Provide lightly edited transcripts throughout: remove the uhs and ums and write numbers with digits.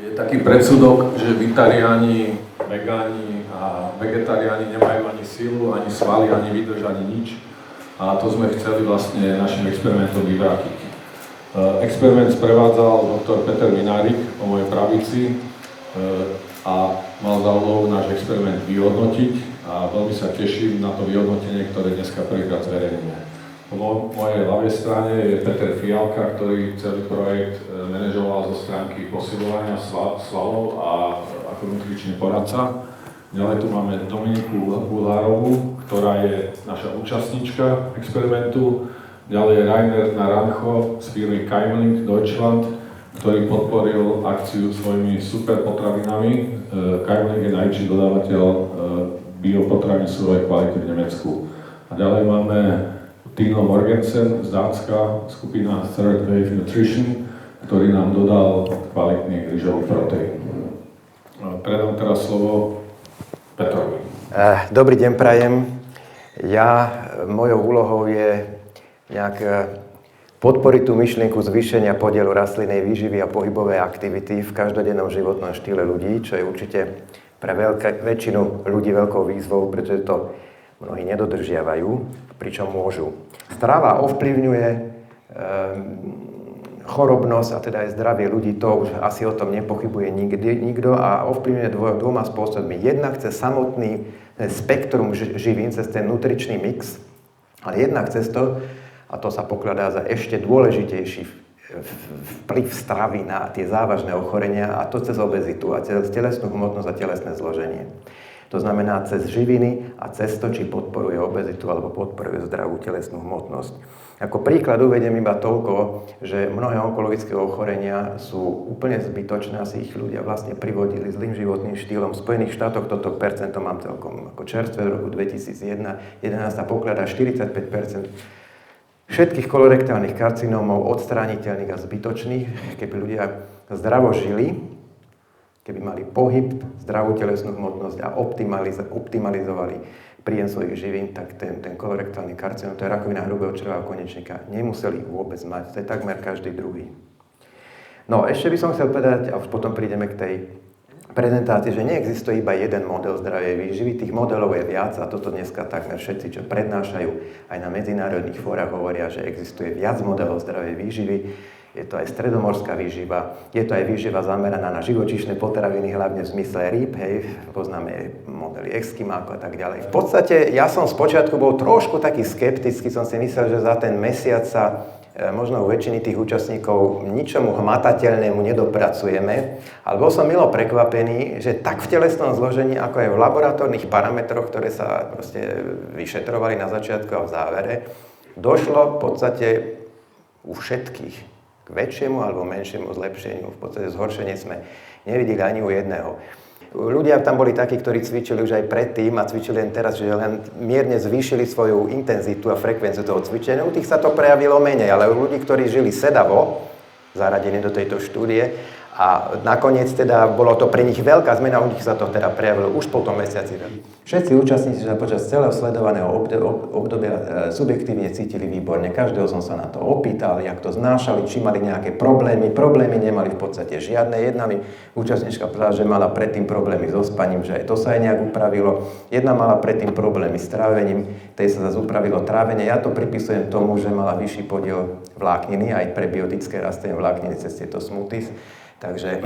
Je taký predsudok, že vitariáni, vegáni a vegetariáni nemajú ani silu, ani svaly, ani výdrž, ani nič. A to sme chceli vlastne našim experimentom vyvrátiť. Experiment sprevádzal doktor Peter Minárik po mojej pravici a mal za úlohu náš experiment vyhodnotiť a veľmi sa teším na to vyhodnotenie, ktoré dneska prvýkrát zverejníme. Po mojej ľavej strane je Peter Fialka, ktorý celý projekt manažoval zo stránky posilovania svalov a ako nutričný poradca. Ďalej tu máme Dominiku Uhlárovú, ktorá je naša účastníčka experimentu. Ďalej je Rainer Naranjo z firmy Keimling Deutschland, ktorý podporil akciu svojimi super potravinami. Keimling je najväčší dodávateľ biopotravín surovej kvality v Nemecku. A ďalej máme Tino Morgensen z Dánska, skupina Third Wave Nutrition, ktorý nám dodal kvalitný ryžový proteín. Predám teraz slovo Petrovi. Dobrý deň prajem. Mojou úlohou je nejak podporiť tú myšlienku zvýšenia podielu rastlinnej výživy a pohybovej aktivity v každodennom životnom štýle ľudí, čo je určite pre väčšinu ľudí veľkou výzvou, pretože to mnohí nedodržiavajú, pričom môžu. Strava ovplyvňuje chorobnosť a teda aj zdravie ľudí, to už asi o tom nepochybuje nikto a ovplyvňuje dvoma spôsobmi. Jednak cez samotný spektrum živín, cez ten nutričný mix, ale jednak cez to, a to sa pokladá za ešte dôležitejší vplyv stravy na tie závažné ochorenia, a to cez obezitu a cez telesnú hmotnosť a telesné zloženie. To znamená cez živiny a cez to, či podporuje obezitu alebo podporuje zdravú telesnú hmotnosť. Ako príklad uvediem iba toľko, že mnohé onkologické ochorenia sú úplne zbytočné, asi ich ľudia vlastne privodili zlým životným štýlom. V Spojených štátoch toto percento mám celkom ako čerstvé, v roku 2011 sa pokladá 45% všetkých kolorektálnych karcinómov odstrániteľných a zbytočných, keby ľudia zdravo žili, keby mali pohyb, zdravú telesnú hmotnosť a optimalizovali príjem svojich živín, tak ten kolorektálny karcinóm, to je rakovina hrubého čreva a konečníka, nemuseli vôbec mať. To je takmer každý druhý. No, ešte by som chcel povedať, a už potom prídeme k tej prezentácii, že neexistuje iba jeden model zdravej výživy, tých modelov je viac a toto dneska takmer všetci, čo prednášajú aj na medzinárodných fórach, hovoria, že existuje viac modelov zdravej výživy. Je to aj stredomorská výživa, je to aj výživa zameraná na živočíšne potraviny, hlavne v zmysle rýb, hej, poznáme modely Eskimáko a tak ďalej. V podstate ja som spočiatku bol trošku taký skeptický, som si myslel, že za ten mesiac sa možno u väčšiny tých účastníkov ničomu hmatateľnému nedopracujeme, ale bol som milo prekvapený, že tak v telesnom zložení, ako aj v laboratórnych parametroch, ktoré sa proste vyšetrovali na začiatku a v závere, došlo v podstate u všetkých k väčšiemu alebo menšiemu zlepšeniu. V podstate zhoršenie sme nevideli ani u jedného. Ľudia tam boli takí, ktorí cvičili už aj predtým a cvičili len teraz, že len mierne zvýšili svoju intenzitu a frekvenciu toho cvičenia. U tých sa to prejavilo menej, ale u ľudí, ktorí žili sedavo, zaradení do tejto štúdie, a nakoniec teda bolo to pre nich veľká zmena, u nich sa to teda prejavilo už po tom mesiaci. Všetci účastníci sa počas celého sledovaného obdobia subjektívne cítili výborne. Každého som sa na to opýtal, jak to znášali, či mali nejaké problémy. Problémy nemali v podstate žiadne. Jedna mi účastníčka povedala, že mala predtým problémy so spaním, že aj to sa aj nejak upravilo. Jedna mala predtým problémy s trávením, tej sa zase upravilo trávenie. Ja to pripisujem tomu, že mala vyšší podiel vlákniny, aj prebiotické rastenie vlákniny cez tieto smoothies. Takže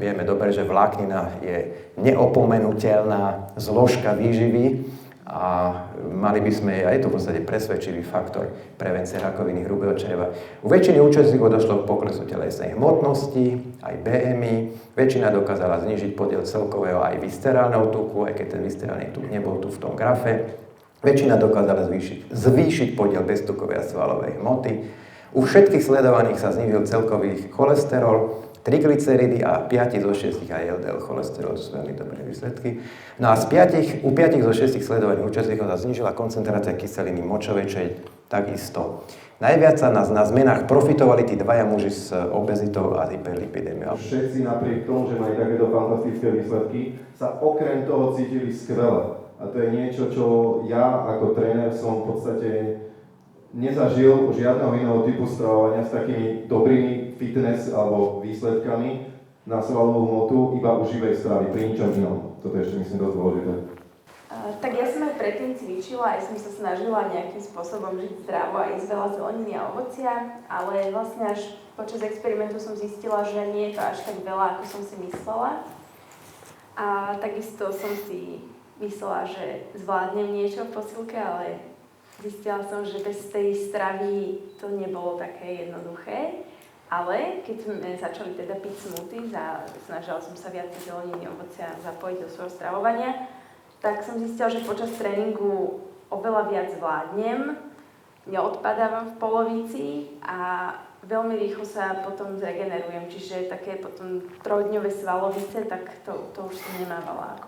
vieme dobre, že vláknina je neopomenuteľná zložka výživy a mali by sme, a je to v podstate presvedčivý faktor prevencie rakoviny hrubého čreva. U väčšiny účastníkov došlo k poklesu telesnej hmotnosti, aj BMI. Väčšina dokázala znížiť podiel celkového aj viscerálneho tuku, aj keď ten viscerálny tuk nebol tu v tom grafe. Väčšina dokázala zvýšiť podiel beztukovej a svalovej hmoty. U všetkých sledovaných sa znížil celkový cholesterol, triglyceridy a 5 zo 6 aj LDL cholesterol, to sú veľmi dobré výsledky. No a u 5 zo 6 sledovaných účastníkov sa znížila koncentrácia kyseliny močovej, čo je takisto. Najviac sa na zmenách profitovali tí dvaja muži s obezitou a hyperlipidémiou. Všetci napriek tomu, že majú takéto fantastické výsledky, sa okrem toho cítili skvele. A to je niečo, čo ja ako tréner som v podstate nezažil žiadneho iného typu stravovania s takými dobrými fitness alebo výsledkami. na svalovú hmotu iba u živej stravy, pri ničom inom. Toto je ešte myslím dosť dôležité. Tak ja som aj predtým cvičila, aj som sa snažila nejakým spôsobom žiť zdravo a jesť veľa zeleniny a ovocia, ale vlastne až počas experimentu som zistila, že nie je to až tak veľa, ako som si myslela. A takisto som si myslela, že zvládnem niečo v posilke, ale zistila som, že bez tej stravy to nebolo také jednoduché. Ale keď sme začali teda piť smoothies a snažila som sa viac zeleniny, ovocia zapojiť do svojho stravovania, tak som zistila, že počas tréningu oveľa viac zvládnem, neodpadávam v polovici a veľmi rýchlo sa potom zregenerujem. Čiže také potom 3-dňové svalovice, tak to už som nemávala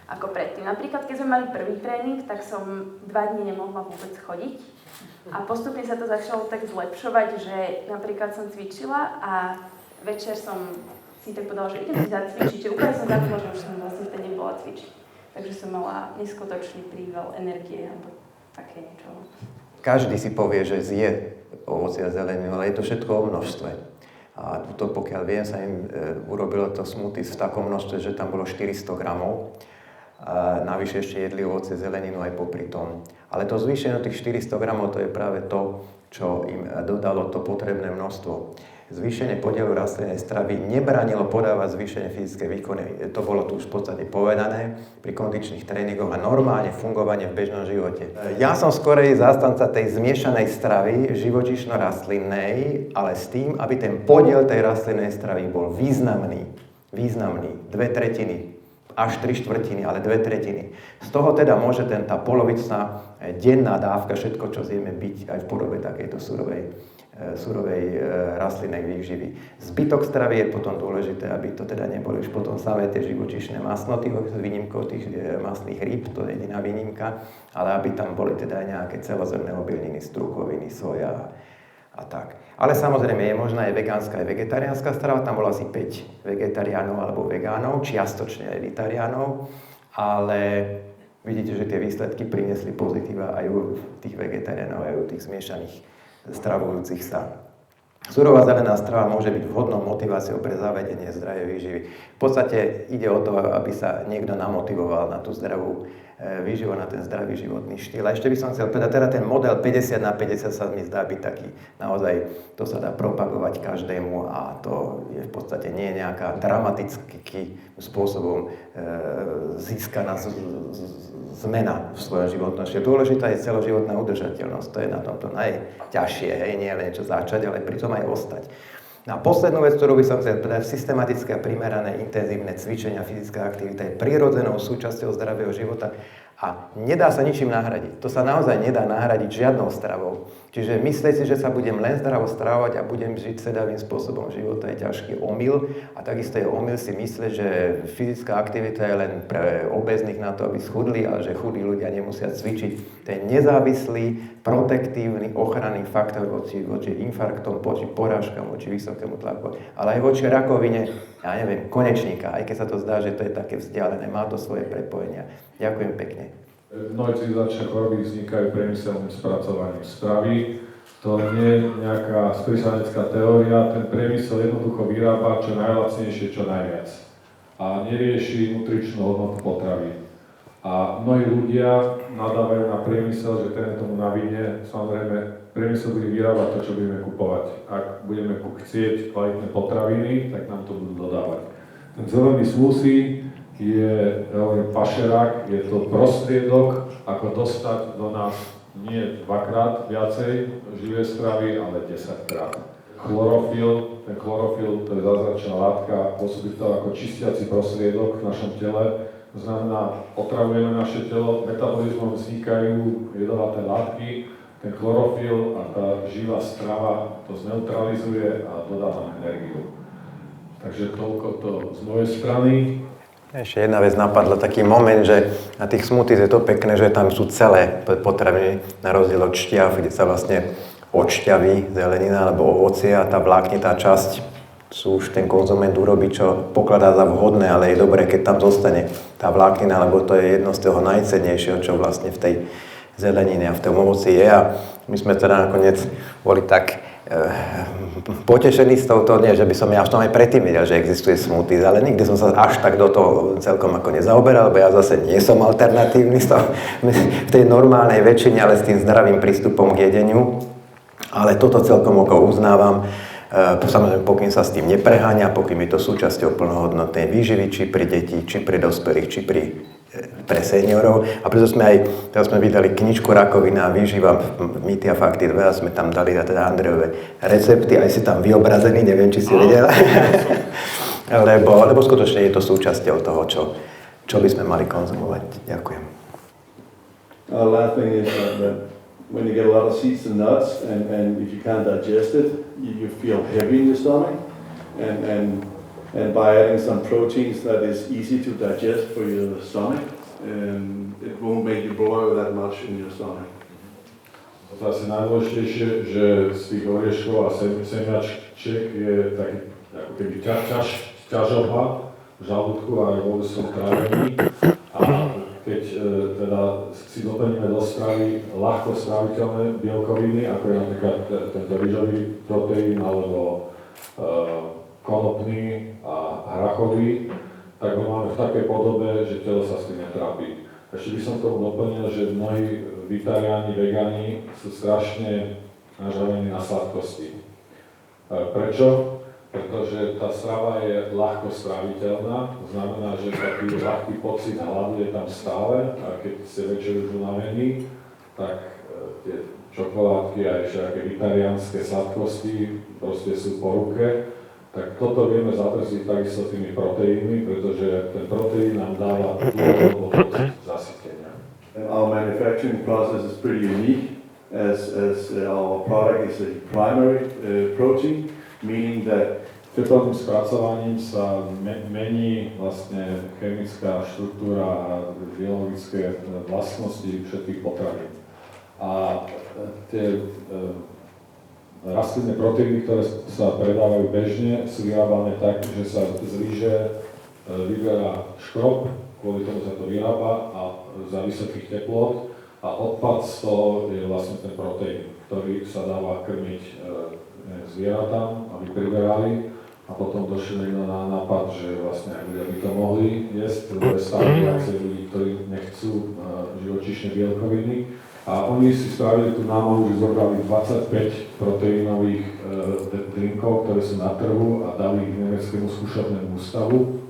ako predtým. Napríklad, keď sme mali prvý tréning, tak som 2 dni nemohla vôbec chodiť. A postupne sa to začalo tak zlepšovať, že napríklad som cvičila a večer som si tak povedala, že idem si zacvičiť, že úplne som zabudla, že už som vlastne vtedy nebola cvičiť. Takže som mala neskutočný príval energie alebo také niečo. Každý si povie, že zje ovocie a zeleninu, ale je to všetko o množstve. A to, pokiaľ viem, sa im urobilo to smoothies v takom množstve, že tam bolo 400 gramov. A navyše ešte jedli ovocie, zeleninu aj popri tom. Ale to zvýšenie tých 400 gramov, to je práve to, čo im dodalo to potrebné množstvo. Zvýšenie podielu rastlinnej stravy nebránilo podávať zvýšenie fyzické výkony. To bolo tu už v podstate povedané pri kondičných tréningoch a normálne fungovanie v bežnom živote. Ja som skorej zástanca tej zmiešanej stravy, živočíšno-rastlinnej, ale s tým, aby ten podiel tej rastlinnej stravy bol významný, 2/3, až 3/4, ale 2/3. Z toho teda môže tá polovičná denná dávka, všetko, čo zjeme, byť aj v podobe takejto surovej rastlinnej výživy. Zbytok stravy je potom dôležité, aby to teda neboli už potom samé tie živočíšne masnoty, s výnimkou tých masných rýb, to je jediná výnimka, ale aby tam boli teda aj nejaké celozrnné obilniny, strukoviny, soja a tak. Ale samozrejme je možná aj vegánska, aj vegetariánska strava, tam bolo asi 5 vegetariánov alebo vegánov, čiastočne aj vegetariánov, ale vidíte, že tie výsledky priniesli pozitíva aj u tých vegetariánov, aj u tých zmiešaných stravujúcich sa. Surová zelená strava môže byť vhodnou motiváciou pre zavedenie zdravej výživy. V podstate ide o to, aby sa niekto namotivoval na tú zdravú výživu, na ten zdravý životný štýl. A ešte by som chcel povedať, teda ten model 50/50 sa mi zdá byť taký, naozaj to sa dá propagovať každému a to je v podstate nie nejaká dramatickým spôsobom získaná zmena v svojom životnom štýle. Dôležitá je celoživotná udržateľnosť, to je na tomto najťažšie, nie len niečo začať, ale pritom aj ostať. No a poslednú vec, ktorú by som chcel povedať, systematické a primerané intenzívne cvičenia, fyzická aktivita je prirodzenou súčasťou zdravého života a nedá sa ničím nahradiť. To sa naozaj nedá nahradiť žiadnou stravou. Čiže myslieť si, že sa budem len zdravo stravovať a budem žiť sedavým spôsobom života je ťažký omyl a takisto je omyl si myslieť, že fyzická aktivita je len pre obéznych na to, aby schudli, ale že chudí ľudia nemusia cvičiť. To je nezávislý, protektívny, ochranný faktor voči infarktom, voči porážkam, voči vysokému tlaku, ale aj voči rakovine, ja neviem, konečníka, aj keď sa to zdá, že to je také vzdialené, má to svoje prepojenia. Ďakujem pekne. Mnohé civilizačné choroby vznikajú priemyselným spracovaním stravy. To nie je nejaká skrysanecká teória, ten priemysel jednoducho vyrába čo najlacnejšie, čo najviac. A nerieši nutričnú hodnotu potravy. A mnohí ľudia nadávajú na priemysel, že ten tomu navinie. Samozrejme, priemysel bude vyrábať to, čo budeme kupovať. Ak budeme chcieť kvalitné potraviny, tak nám to budú dodávať. Ten zelený smoothie je pašerák, je to prostriedok, ako dostať do nás nie 2-krát viacej živej stravy, ale 10-krát. Chlorofil, ten chlorofil, to je zázračná látka, pôsobí to ako čistiaci prostriedok v našom tele. To znamená, otravujeme naše telo, metabolizmom vznikajú jedovaté látky, ten chlorofil a tá živá strava to zneutralizuje a dodá nám energiu. Takže toľko to z mojej strany. Ešte jedna vec napadla, taký moment, že na tých smoothies je to pekné, že tam sú celé potraviny, na rozdiel od šťav, kde sa vlastne odšťaví zelenina alebo ovocie a tá vláknitá časť už ten konzument urobí, čo pokladá za vhodné, ale je dobré, keď tam zostane tá vláknina, lebo to je jedno z toho najcennejšieho, čo vlastne v tej zelenine a v tom ovoci je. A my sme teda nakoniec boli tak potešený z toho, nie, že by som ja už tam aj predtým videl, že existuje smoothies, ale nikdy som sa až tak do toho celkom ako nezaoberal, lebo ja zase nie som alternatívny v tej normálnej väčšine, ale s tým zdravým prístupom k jedeniu. Ale toto celkom oko uznávam. Samozrejme, pokým sa s tým nepreháňa, pokým je to súčasťou plnohodnotnej výživy, či pri detí, či pri dospelých, či pre seniorov. A preto teraz sme vydali knižku Rakovina a výživa, mýty a fakty 2 a sme tam dali teda Andrejové recepty, aj si tam vyobrazený, neviem, či si vedela. lebo skutočne je to súčasťou toho, čo by sme mali konzumovať. Ďakujem. Last thing is that when you get a lot of seeds and nuts, and if you can't digest it, you feel heavy in your stomach. And by adding some proteins that is easy to digest for your stomach, it won't make you blow that much in your stomach. To asi najdôležitejšie, že z tých orieškov a semiačiek je taký ako keby ťažoba v žalúdku a aj vôbec v trávení. A keď teda si doplníme do stravy ľahko stráviteľné bielkoviny, ako je napríklad tento rýžový proteín alebo konopný a hrachový, tak ho máme v takej podobe, že telo sa s tým netrápi. Ešte by som k tomu doplnil, že mnohí vegetariáni, vegáni sú strašne nažavení na sladkosti. Prečo? Pretože tá strava je ľahko stráviteľná, to znamená, že taký ľahký pocit hladu je tam stále a keď ste večer už unavení, tak tie čokoládky a ešte také vegetariánske sladkosti proste sú po ruke. Tak toto vieme zabrzdiť takisto tými proteínmi, pretože ten proteín nám dáva dlhodobý pocit zasytenia. Our manufacturing process is pretty unique, as our product is a primary protein, meaning that Teplotným spracovaním sa mení vlastne chemická štruktúra a biologické vlastnosti všetkých potravín. A tie rastlinné proteíny, ktoré sa predávajú bežne, sú vyrábané tak, že sa z ríže vyberá škrob, kvôli tomu sa to vyrába a za vysokých teplot a odpad z toho je vlastne ten proteín, ktorý sa dáva krmiť zvieratám, aby priberali. A potom došli niekto na nápad, že vlastne ak ľudia by to mohli jesť, lebo je stále viacej ľudí, ktorí nechcú živočíšne bielkoviny. A oni si spravili tú námahu, že zobrali 25 proteínových drinkov, ktoré sú na trhu a dali ich nemeckému skúšobnému ústavu.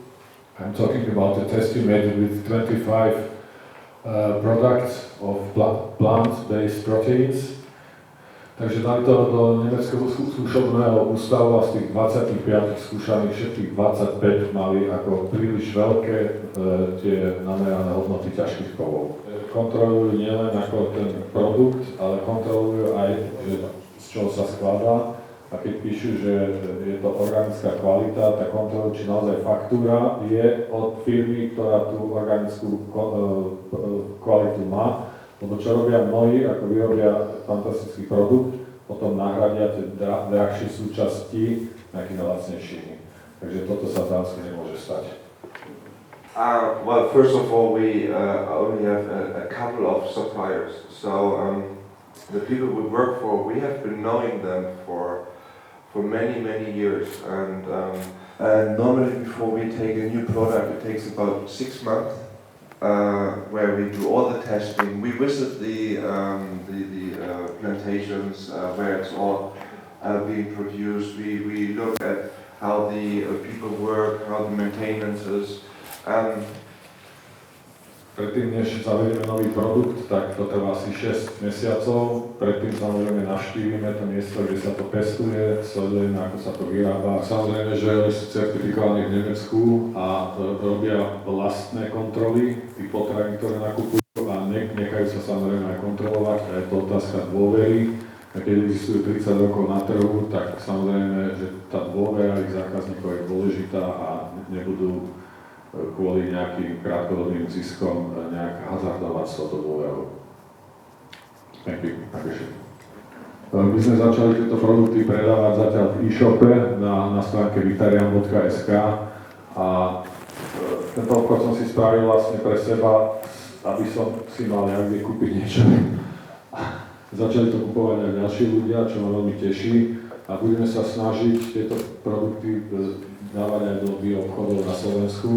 I'm talking about the test we made with 25 products of plant-based proteins. Takže dali to do nemeckého skúšobného ústavu a z tých 25 skúšaných všetkých 25 mali ako príliš veľké tie namerané hodnoty ťažkých kovov. Kontrolujú nielen ako ten produkt, ale kontrolujú aj, že z čoho sa skladá. A keď píšu, že je to organická kvalita, tak kontrolujú, či naozaj faktúra je od firmy, ktorá tú organickú kvalitu má. Lebo čo robia mnohí, ako vyrobia fantastický produkt, potom nahradia tie drahšie súčasti nejakými lacnejšími. Takže toto sa v Dánsku nemôže stať. Well, first of all, we only have a couple of suppliers. So the people we work for, we have been knowing them for many, many years. And normally before we take a new product, it takes about 6 months. Where we do all the testing. We visit the plantations where it's all being produced. We look at how the people work, how the maintenance is. Predtým, než zavedieme nový produkt, tak to trvá asi 6 mesiacov. Predtým samozrejme navštívime to miesto, kde sa to pestuje, sledujeme, ako sa to vyrába. Samozrejme, že oni sú certifikovaní v Nemecku a robia vlastné kontroly tých potravín, ktoré nakupujú a nechajú sa samozrejme aj kontrolovať. A je to otázka dôvery. A keď existujú 30 rokov na trhu, tak samozrejme, že tá dôvera ich zákazníkov je dôležitá a nebudú kvôli nejakým krátkodobým ziskom nejak hazardovať s touto dôverou. Thank you. My sme začali tieto produkty predávať zatiaľ v e-shope na stránke vitarian.sk a tento obchod som si spravil vlastne pre seba, aby som si mal nejak kde kúpiť niečo. Začali to kupovať aj ďalší ľudia, čo ma veľmi teší a budeme sa snažiť tieto produkty dávať aj do bioobchodov na Slovensku.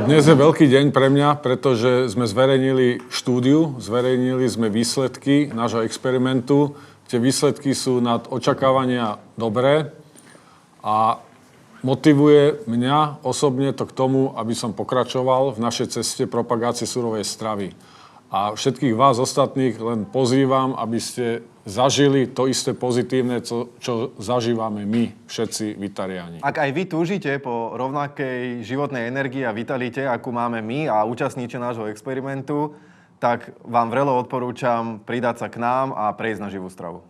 Dnes je veľký deň pre mňa, pretože sme zverejnili štúdiu, zverejnili sme výsledky nášho experimentu. Tie výsledky sú nad očakávania dobré a motivuje mňa osobne to k tomu, aby som pokračoval v našej ceste propagácie surovej stravy. A všetkých vás ostatných len pozývam, aby ste zažili to isté pozitívne, čo zažívame my, všetci vitariáni. Ak aj vy túžite po rovnakej životnej energii a vitalite, akú máme my a účastníci nášho experimentu, tak vám vrelo odporúčam pridať sa k nám a prejsť na živú stravu.